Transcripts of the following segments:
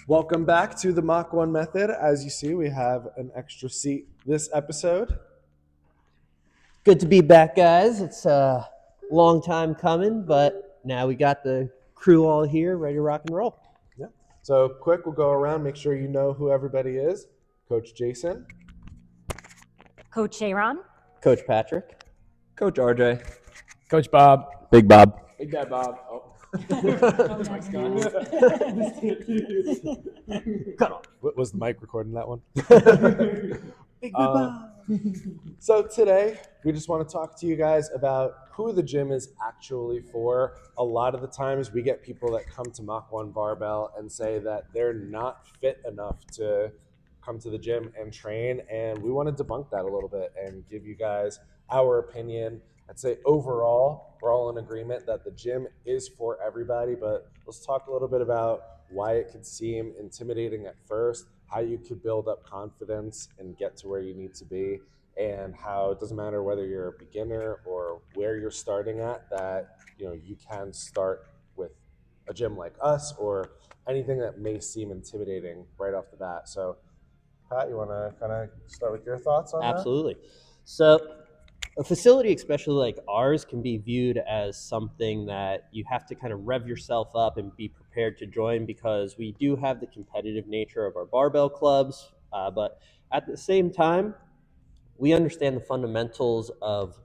Welcome back to the Mach 1 method. As you see, we have an extra seat this episode. Good to be back, guys. It's a long time coming, but now we got the crew all here, ready to rock and roll. Yeah. So, quick, we'll go around, make sure you know who everybody is. Coach Jason, Coach Aaron, Coach Patrick. Coach RJ. Coach Bob. Big Bob. Big Bad Bob. Oh. Cut off. Was the mic recording that one? Big Bob. So today, we just want to talk to you guys about who the gym is actually for. A lot of the times we get people that come to Mach 1 Barbell and say that they're not fit enough to come to the gym and train, and we want to debunk that a little bit and give you guys our opinion. I'd say overall, we're all in agreement that the gym is for everybody, but let's talk a little bit about why it could seem intimidating at first, how you could build up confidence and get to where you need to be, and how it doesn't matter whether you're a beginner or where you're starting at, that you can start with a gym like us or anything that may seem intimidating right off the bat. So Pat, you want to kind of start with your thoughts on Absolutely. So a facility, especially like ours, can be viewed as something that you have to kind of rev yourself up and be prepared to join, because we do have the competitive nature of our barbell clubs, but at the same time, we understand the fundamentals of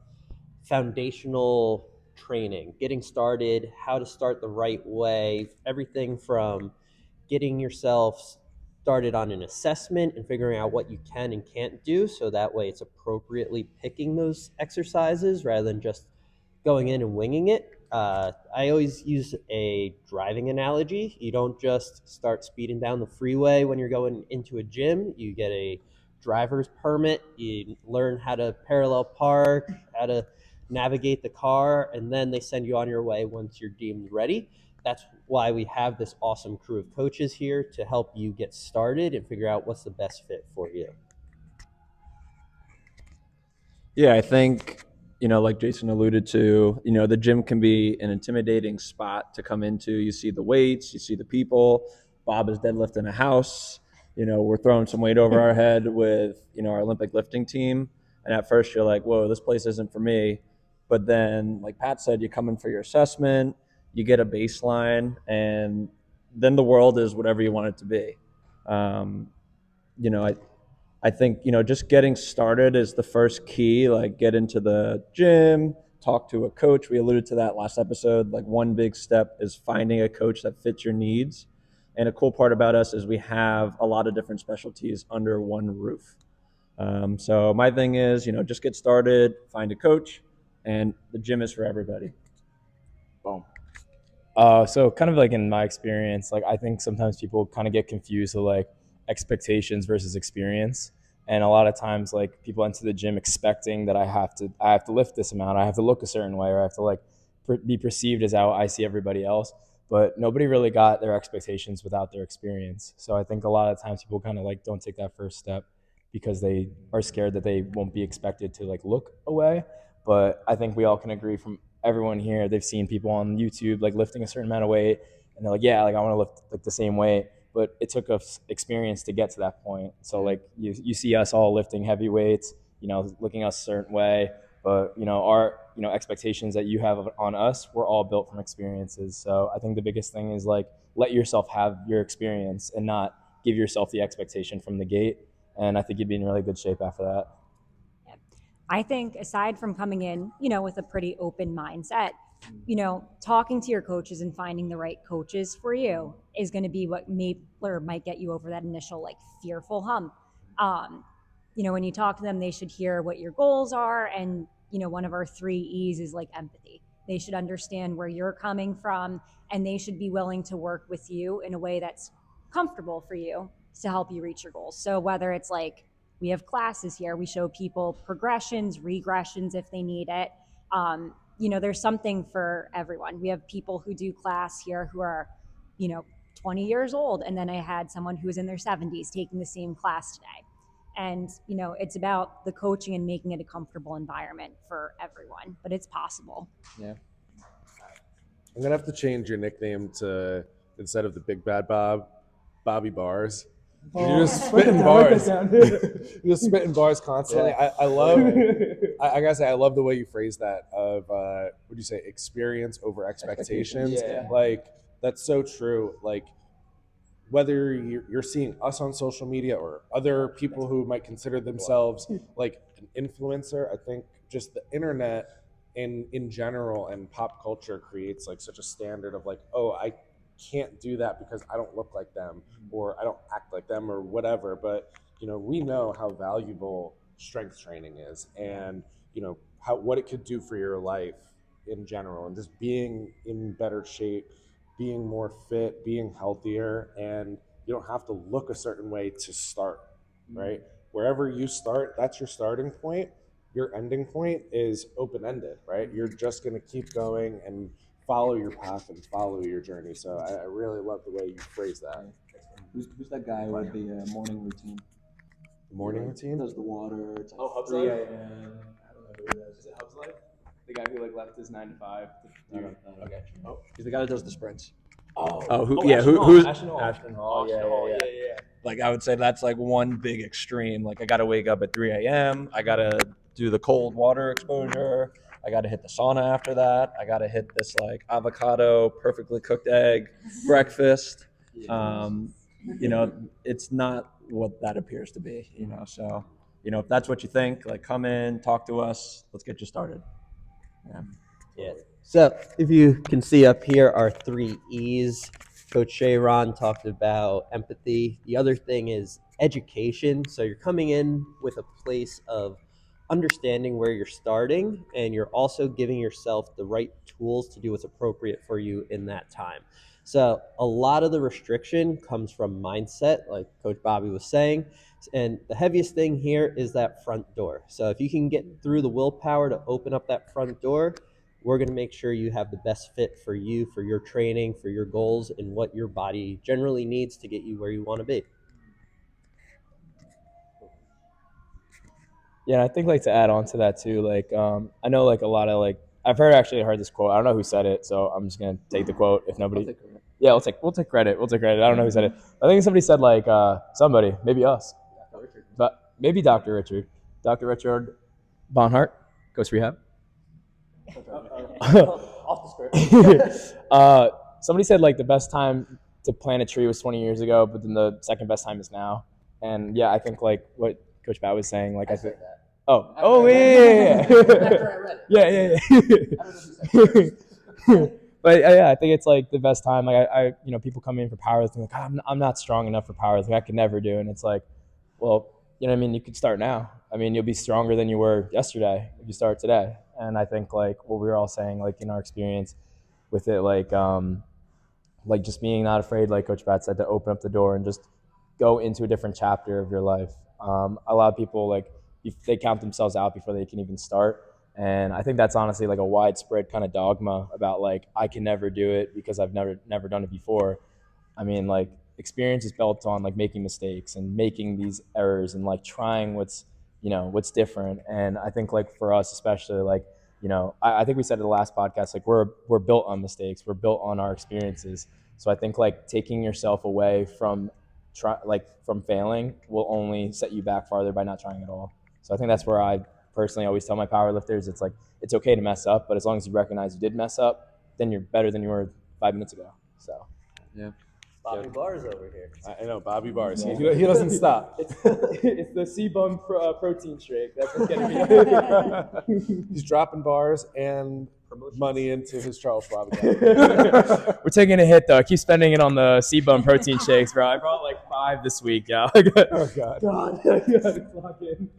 foundational training, getting started, how to start the right way, everything from getting yourself started on an assessment and figuring out what you can and can't do, so that way it's appropriately picking those exercises rather than just going in and winging it. I always use a driving analogy. You don't just start speeding down the freeway when you're going into a gym. You get a driver's permit, you learn how to parallel park, how to navigate the car, and then they send you on your way once you're deemed ready. That's why we have this awesome crew of coaches here to help you get started and figure out what's the best fit for you. Yeah, I think, like Jason alluded to, the gym can be an intimidating spot to come into. You see the weights, you see the people. Bob is deadlifting a house. We're throwing some weight over our head with, our Olympic lifting team. And at first you're like, whoa, this place isn't for me. But then, like Pat said, you come in for your assessment, you get a baseline, and then the world is whatever you want it to be. I think, just getting started is the first key. Like, get into the gym, talk to a coach. We alluded to that last episode. Like, one big step is finding a coach that fits your needs. And a cool part about us is we have a lot of different specialties under one roof. So my thing is, just get started, find a coach, and the gym is for everybody. Boom. So kind of like in my experience, like I think sometimes people kind of get confused with like expectations versus experience. And a lot of times like people enter the gym expecting that I have to lift this amount, I have to look a certain way, or I have to like be perceived as how I see everybody else. But nobody really got their expectations without their experience. So I think a lot of times people kind of like don't take that first step because they are scared that they won't be expected to like look away. But I think we all can agree from everyone here, they've seen people on YouTube like lifting a certain amount of weight, and they're like, yeah, like I want to lift like the same weight. But it took us experience to get to that point. So like you see us all lifting heavy weights, looking us a certain way, but our expectations that you have on us, we're all built from experiences. So I think the biggest thing is like let yourself have your experience and not give yourself the expectation from the gate. And I think you'd be in really good shape after that. I think aside from coming in, with a pretty open mindset, talking to your coaches and finding the right coaches for you is going to be what might get you over that initial like fearful hump. When you talk to them, they should hear what your goals are. And, one of our 3 E's is like empathy. They should understand where you're coming from, and they should be willing to work with you in a way that's comfortable for you to help you reach your goals. So whether it's like, we have classes here, we show people progressions, regressions if they need it. There's something for everyone. We have people who do class here who are, 20 years old. And then I had someone who was in their 70s taking the same class today. And, it's about the coaching and making it a comfortable environment for everyone, but it's possible. Yeah. I'm going to have to change your nickname to, instead of the Big Bad Bob, Bobby Bars. You're just spitting bars. You're just spitting bars constantly. I love. I gotta say, I love the way you phrase that. Of what do you say? Experience over expectations. Yeah. Like that's so true. Like whether you're seeing us on social media or other people who might consider themselves like an influencer, I think just the internet in general and pop culture creates like such a standard of like, oh, I can't do that because I don't look like them or I don't act like them or whatever. But we know how valuable strength training is, and how what it could do for your life in general, and just being in better shape, being more fit, being healthier, and you don't have to look a certain way to start, right? Wherever you start, that's your starting point. Your ending point is open ended, right? You're just going to keep going and follow your path and follow your journey. So I really love the way you phrase that. Who's that guy with the morning routine? Morning routine? Does the water? It's like Hub's 3 Life? a.m. I don't know who it is. Is it Hub's Life? The guy who like left his 9 to 5 to do. Okay. He's the guy that does the sprints. Who's Ashton Hall. Yeah. Like I would say that's like one big extreme. Like I got to wake up at 3 a.m. I got to do the cold water exposure. I got to hit the sauna after that. I got to hit this like avocado, perfectly cooked egg breakfast. It's not what that appears to be. So if that's what you think, like come in, talk to us. Let's get you started. Yeah. So if you can see up here are 3 E's. Coach Sharon talked about empathy. The other thing is education. So you're coming in with a place of understanding where you're starting, and you're also giving yourself the right tools to do what's appropriate for you in that time. So a lot of the restriction comes from mindset, like Coach Bobby was saying. And the heaviest thing here is that front door. So if you can get through the willpower to open up that front door, we're going to make sure you have the best fit for you, for your training, for your goals, and what your body generally needs to get you where you want to be. Yeah, and I think like to add on to that too, like I know like a lot of like I've heard this quote. I don't know who said it, so I'm just gonna take the quote. If nobody, yeah, we'll take credit. We'll take credit. I don't know who said it. I think somebody said like somebody, maybe us, but maybe Dr. Richard Bonhart, Ghost Rehab. Off the script. Somebody said like the best time to plant a tree was 20 years ago, but then the second best time is now. And yeah, I think like what Coach Bat was saying, like I think. Yeah. But yeah, I think it's like the best time. Like I people come in for powerlifting, like I'm not strong enough for powerlifting. I could never do, and it's like, well, you know what I mean. You could start now. I mean, you'll be stronger than you were yesterday if you start today. And I think like what we were all saying, like in our experience with it, like just being not afraid, like Coach Bat said, to open up the door and just go into a different chapter of your life. A lot of people like they count themselves out before they can even start. And I think that's honestly like a widespread kind of dogma about like I can never do it because I've never done it before. I mean, like experience is built on like making mistakes and making these errors and like trying what's different. And I think like for us especially, like I think we said in the last podcast, like we're built on mistakes, we're built on our experiences. So I think like taking yourself away from from failing will only set you back farther by not trying at all. So I think that's where I personally always tell my powerlifters, it's like it's okay to mess up, but as long as you recognize you did mess up, then you're better than you were 5 minutes ago. So Yeah. Bobby Bars over here. I know Bobby Bars. He doesn't stop. It's the C-Bum protein shake. That's what's getting me. He's dropping bars and money into his Charles Schwab account. We're taking a hit though. I keep spending it on the C-Bum protein shakes, bro. I brought like 5 this week. Yeah. Oh God. I gotta clock in.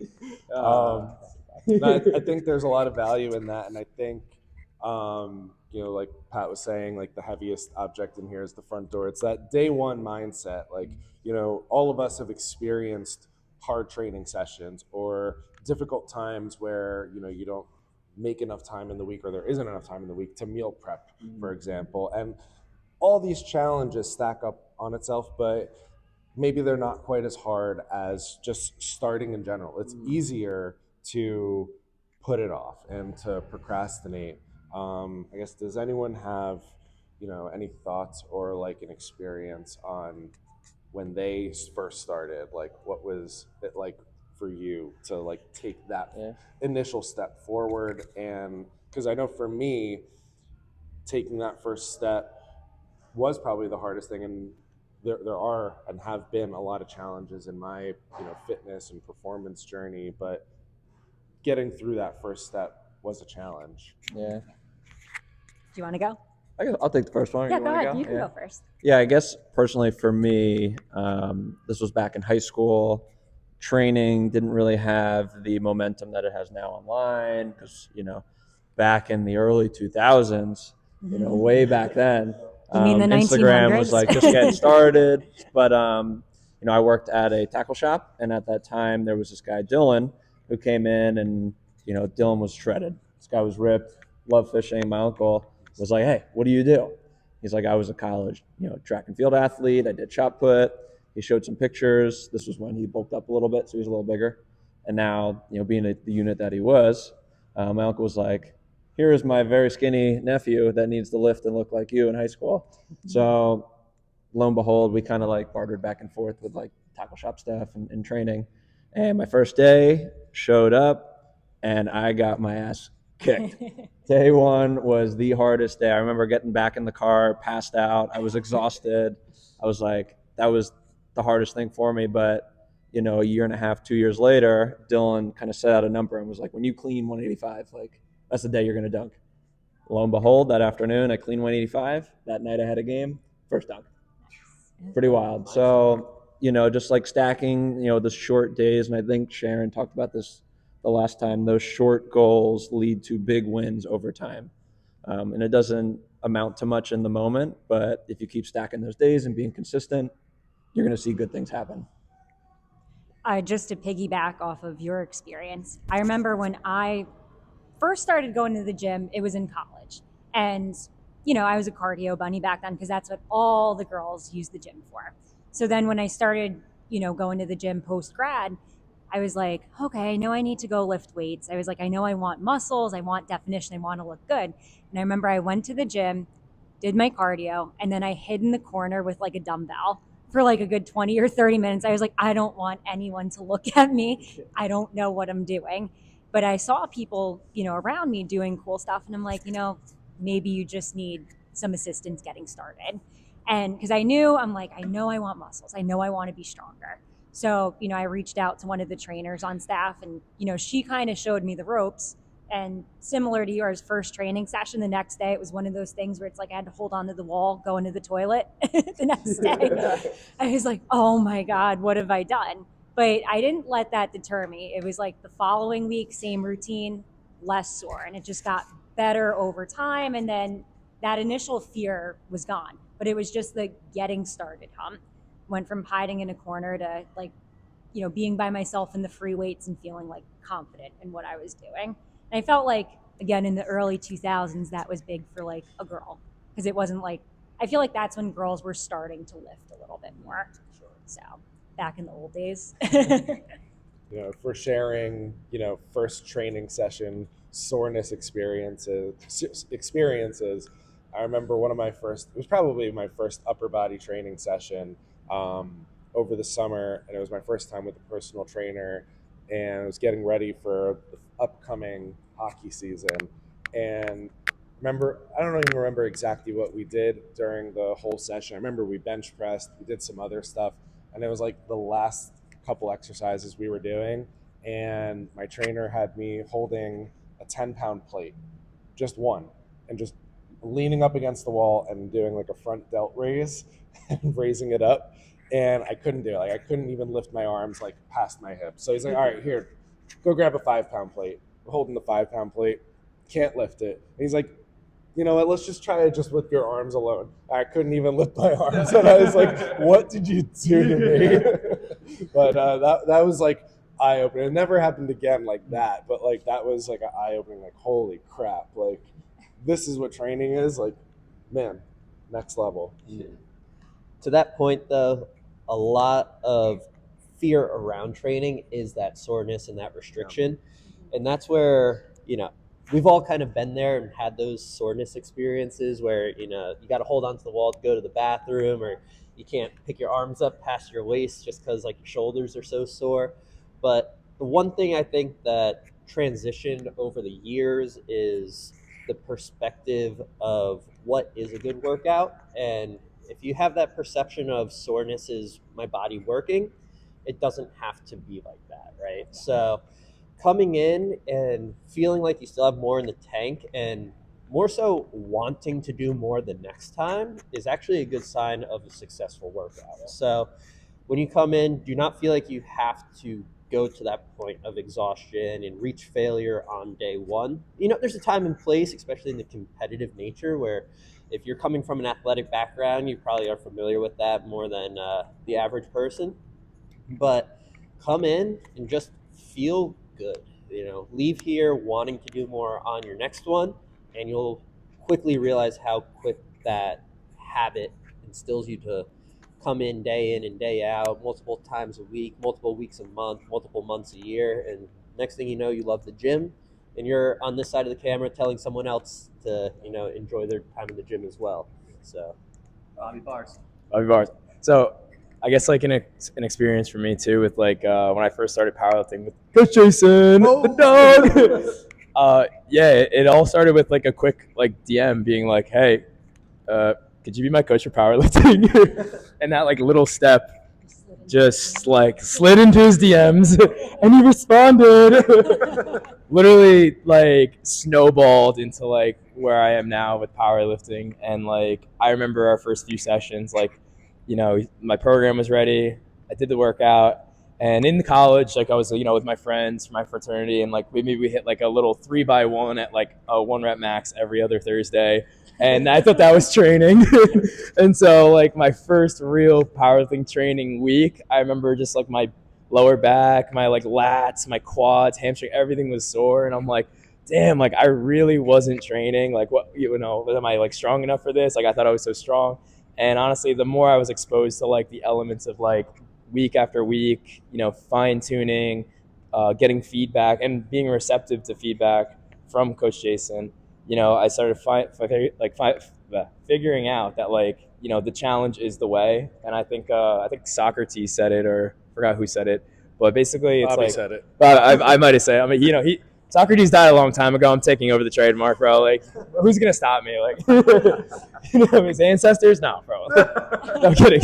I think there's a lot of value in that, and I think like Pat was saying, like the heaviest object in here is the front door. It's that day one mindset. Like all of us have experienced hard training sessions or difficult times where you don't make enough time in the week, or there isn't enough time in the week to meal prep, for example, and all these challenges stack up on itself, but maybe they're not quite as hard as just starting in general. It's easier to put it off and to procrastinate. I guess, does anyone have any thoughts or like an experience on when they first started? Like, what was it like for you to like take that Yeah. initial step forward? And because I know for me, taking that first step was probably the hardest thing, and there are and have been a lot of challenges in my fitness and performance journey, but getting through that first step was a challenge. Yeah. Do you want to go? I'll take the first one. Yeah, You go want to ahead. go? You can Yeah. go first. Yeah, I guess personally for me, this was back in high school. Training didn't really have the momentum that it has now online because, back in the early 2000s, way back then, You mean the Instagram was 1900s? like just getting started. But, I worked at a tackle shop, and at that time there was this guy, Dylan, who came in, and, Dylan was shredded. This guy was ripped, loved fishing. My uncle was like, hey, what do you do? He's like, I was a college, track and field athlete. I did shot put. He showed some pictures. This was when he bulked up a little bit, so he was a little bigger. And now, being the unit that he was, my uncle was like, here is my very skinny nephew that needs to lift and look like you in high school. So lo and behold, we kind of like bartered back and forth with like tackle shop stuff and training. And my first day showed up, and I got my ass kicked. Day one was the hardest day. I remember getting back in the car, passed out. I was exhausted. I was like, that was the hardest thing for me. But, a year and a half, 2 years later, Dylan kind of set out a number and was like, when you clean 185, like, that's the day you're going to dunk. Lo and behold, that afternoon, I cleaned 185. That night I had a game, first dunk. Pretty wild. So, just like stacking, the short days. And I think Sharon talked about this the last time. Those short goals lead to big wins over time. And it doesn't amount to much in the moment, but if you keep stacking those days and being consistent, you're going to see good things happen. Just to piggyback off of your experience, I remember when I first started going to the gym, it was in college. And, I was a cardio bunny back then because that's what all the girls use the gym for. So then when I started, going to the gym post grad, I was like, okay, I know I need to go lift weights. I was like, I know I want muscles, I want definition, I want to look good. And I remember I went to the gym, did my cardio, and then I hid in the corner with like a dumbbell for like a good 20 or 30 minutes. I was like, I don't want anyone to look at me. I don't know what I'm doing. But I saw people, around me doing cool stuff. And I'm like, maybe you just need some assistance getting started. And because I know I want muscles. I know I want to be stronger. So, I reached out to one of the trainers on staff and, she kind of showed me the ropes. And similar to yours, first training session, the next day, it was one of those things where it's like I had to hold onto the wall, go into the toilet the next day. I was like, oh my God, what have I done? But I didn't let that deter me. It was like the following week, same routine, less sore. And it just got better over time. And then that initial fear was gone. But it was just the getting started hump. Went from hiding in a corner to like, being by myself in the free weights and feeling like confident in what I was doing. And I felt like, again, in the early 2000s, that was big for like a girl. Because it wasn't like, I feel like that's when girls were starting to lift a little bit more. So back in the old days. For sharing, first training session soreness experiences. I remember one of my first, it was probably my first upper body training session over the summer, and it was my first time with a personal trainer, and I was getting ready for the upcoming hockey season. And I don't even remember exactly what we did during the whole session. I remember we bench pressed, we did some other stuff, and it was like the last couple exercises we were doing, and my trainer had me holding a 10-pound plate, just one, and just leaning up against the wall and doing like a front delt raise and raising it up. And I couldn't do it. Like I couldn't even lift my arms like past my hips. So he's like, all right, here, go grab a 5-pound plate. We're holding the 5-pound plate, can't lift it. And he's like, you know what, let's just try it just with your arms alone. I couldn't even lift my arms. And I was like, what did you do to me? But that was like eye-opening. It never happened again like that. But like that was like an eye-opening, like, holy crap. Like this is what training is. Like, man, next level. To that point, though, a lot of fear around training is that soreness and that restriction. And that's where, we've all kind of been there and had those soreness experiences where, you got to hold onto the wall to go to the bathroom, or, you can't pick your arms up past your waist just because like your shoulders are so sore. But the one thing I think that transitioned over the years is the perspective of what is a good workout. And if you have that perception of soreness is my body working, it doesn't have to be like that, right? So coming in and feeling like you still have more in the tank and more so wanting to do more the next time is actually a good sign of a successful workout. So when you come in, do not feel like you have to go to that point of exhaustion and reach failure on day one. You know, there's a time and place, especially in the competitive nature, where if you're coming from an athletic background, you probably are familiar with that more than the average person. But come in and just feel good. You know, leave here wanting to do more on your next one, and you'll quickly realize how quick that habit instills you to come in and day out, multiple times a week, multiple weeks a month, multiple months a year, and next thing you know, you love the gym, and you're on this side of the camera telling someone else to enjoy their time in the gym as well. So, Bobby Bars. So I guess like an experience for me too with like when I first started powerlifting with Coach Jason, the dog. Yeah, it all started with like a quick like DM being like, hey, could you be my coach for powerlifting? And that like little step just like slid into his DMs and he responded. Literally like snowballed into like where I am now with powerlifting. And like I remember our first few sessions, like, my program was ready. I did the workout. And in college, like I was, with my friends from my fraternity, and like maybe we hit like a little 3x1 at like a 1 rep max every other Thursday. And I thought that was training. And so like my first real powerlifting training week, I remember just like my lower back, my like lats, my quads, hamstring, everything was sore. And I'm like, damn, like I really wasn't training. Like what, am I like strong enough for this? Like I thought I was so strong. And honestly, the more I was exposed to like the elements of like week after week, fine tuning, getting feedback and being receptive to feedback from Coach Jason, I started figuring out that like, the challenge is the way. And I think Socrates said it, or I forgot who said it, but basically it's Bobby like, said it. I might have said it. I mean, Socrates died a long time ago. I'm taking over the trademark, bro. Like, who's gonna stop me? Like, his ancestors? No, bro. No, I'm kidding.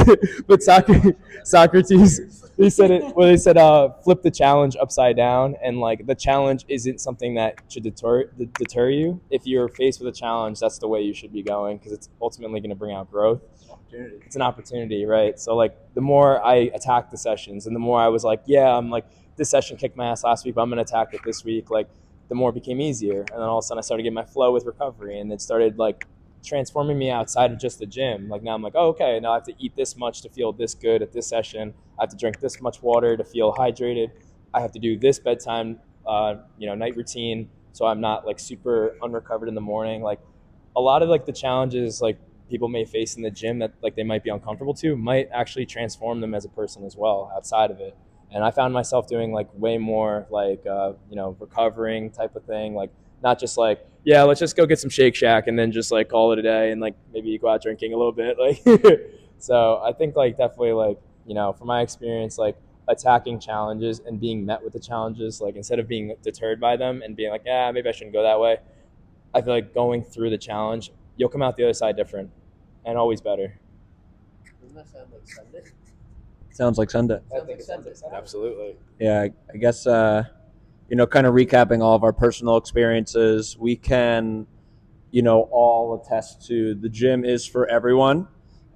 But Socrates, he said it. Well, they said, flip the challenge upside down, and like the challenge isn't something that should deter you. If you're faced with a challenge, that's the way you should be going, because it's ultimately going to bring out growth. It's an opportunity, right? So like the more I attacked the sessions, and the more I was like, yeah, I'm like, this session kicked my ass last week, but I'm going to attack it this week. Like the more it became easier. And then all of a sudden I started getting my flow with recovery, and it started like transforming me outside of just the gym. Like now I'm like, oh, okay, now I have to eat this much to feel this good at this session. I have to drink this much water to feel hydrated. I have to do this bedtime, night routine, so I'm not like super unrecovered in the morning. Like a lot of like the challenges like people may face in the gym that like they might be uncomfortable to might actually transform them as a person as well outside of it. And I found myself doing like way more like, recovering type of thing. Like not just like, yeah, let's just go get some Shake Shack and then just like call it a day and like maybe go out drinking a little bit. Like, so I think like definitely like, from my experience, like attacking challenges and being met with the challenges, like instead of being deterred by them and being like, yeah, maybe I shouldn't go that way. I feel like going through the challenge, you'll come out the other side different and always better. doesn't that sound like Sunday? Sounds like Sunday. Sounds like Sunday. Absolutely. Yeah, I guess, kind of recapping all of our personal experiences, we can, all attest to the gym is for everyone.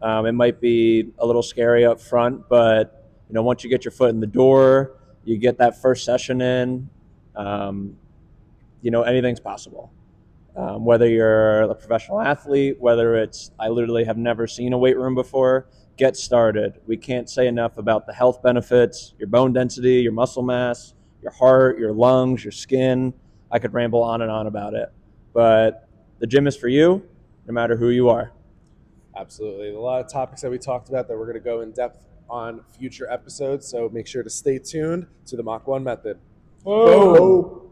It might be a little scary up front, but, once you get your foot in the door, you get that first session in, anything's possible. Whether you're a professional athlete, whether it's, I literally have never seen a weight room before, get started. We can't say enough about the health benefits, your bone density, your muscle mass, your heart, your lungs, your skin. I could ramble on and on about it. But the gym is for you, no matter who you are. Absolutely. A lot of topics that we talked about that we're going to go in depth on future episodes. So make sure to stay tuned to the Mach 1 method. Oh.